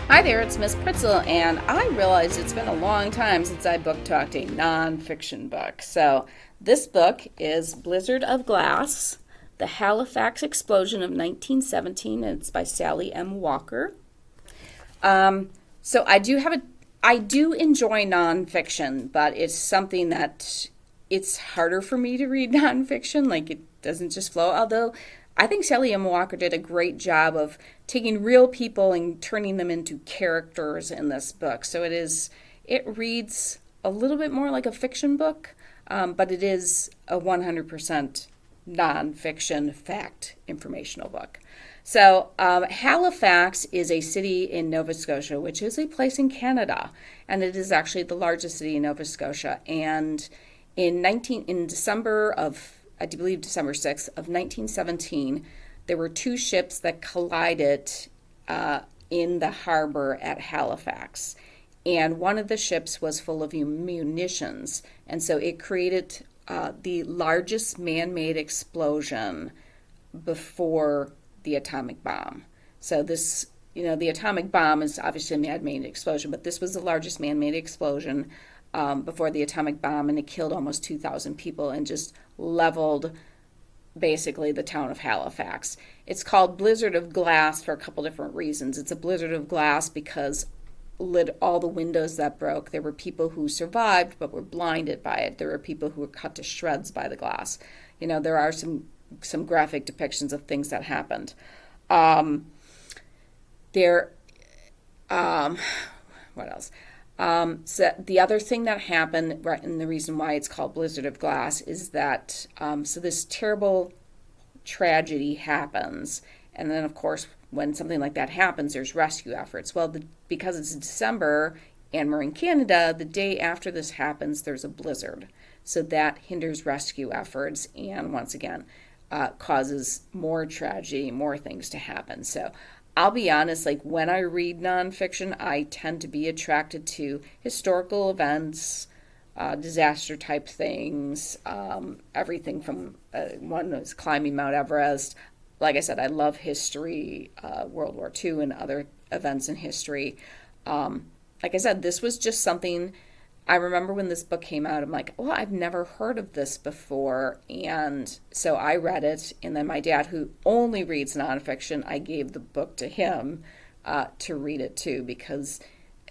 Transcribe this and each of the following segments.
Hi there, it's Miss Pritzel, and I realize it's been a long time since I book talked a nonfiction book. So, this book is Blizzard of Glass, The Halifax Explosion of 1917, and it's by Sally M. Walker. So I do enjoy nonfiction, but it's something that it's harder for me to read nonfiction. Like it doesn't just flow. Although I think Sally M. Walker did a great job of taking real people and turning them into characters in this book. So it reads a little bit more like a fiction book, but it is a 100% nonfiction fact informational book. So, Halifax is a city in Nova Scotia, which is a place in Canada, and it is actually the largest city in Nova Scotia. And in December of, I do believe December 6th of 1917, there were two ships that collided in the harbor at Halifax. And one of the ships was full of munitions, and so it created the largest man-made explosion before the atomic bomb. So the atomic bomb is obviously a man-made explosion, but this was the largest man-made explosion before the atomic bomb, and it killed almost 2,000 people and just leveled basically the town of Halifax. It's called Blizzard of Glass for a couple different reasons. It's a blizzard of glass because all the windows that broke. There were people who survived but were blinded by it. There were people who were cut to shreds by the glass. There are some graphic depictions of things that happened. What else? So the other thing that happened, right, and the reason why it's called Blizzard of Glass is that so this terrible tragedy happens, and then of course when something like that happens, there's rescue efforts. Well, because it's December and we're in Canada, the day after this happens, there's a blizzard, so that hinders rescue efforts, and once again causes more tragedy, more things to happen. So I'll be honest, like when I read nonfiction, I tend to be attracted to historical events, disaster type things, everything from one was climbing Mount Everest. Like I said, I love history, World War II and other events in history. Like I said, this was just something I remember when this book came out, I'm like, well, I've never heard of this before. And so I read it. And then my dad, who only reads nonfiction, I gave the book to him to read it too, because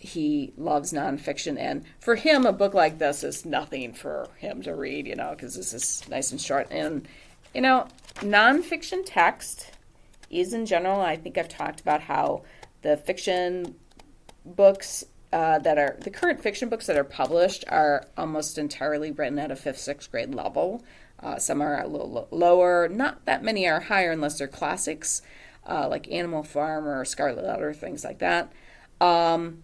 he loves nonfiction. And for him, a book like this is nothing for him to read, because this is nice and short. And, nonfiction text is in general, I think I've talked about how the fiction books the current fiction books that are published are almost entirely written at a 5th, 6th grade level. Some are a little lower. Not that many are higher unless they're classics, like Animal Farm or Scarlet Letter, things like that. But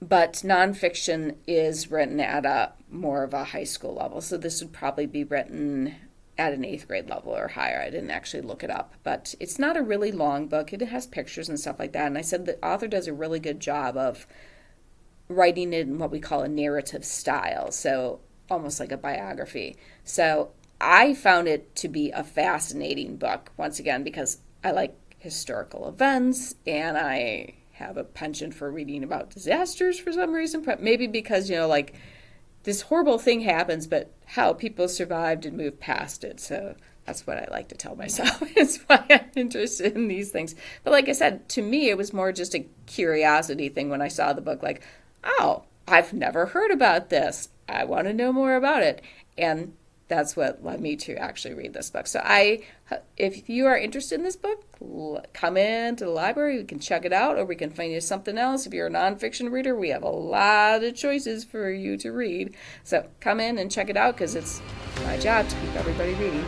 nonfiction is written at a more of a high school level. So this would probably be written at an 8th grade level or higher. I didn't actually look it up. But it's not a really long book. It has pictures and stuff like that. And I said the author does a really good job of writing it in what we call a narrative style, so almost like a biography. So I found it to be a fascinating book, once again, because I like historical events and I have a penchant for reading about disasters for some reason, but maybe because, like this horrible thing happens, but how people survived and moved past it. So that's what I like to tell myself. It's why I'm interested in these things. But like I said, to me, it was more just a curiosity thing when I saw the book, like, oh, I've never heard about this. I want to know more about it. And that's what led me to actually read this book. So if you are interested in this book, come into the library. We can check it out, or we can find you something else. If you're a nonfiction reader, we have a lot of choices for you to read. So come in and check it out, because it's my job to keep everybody reading.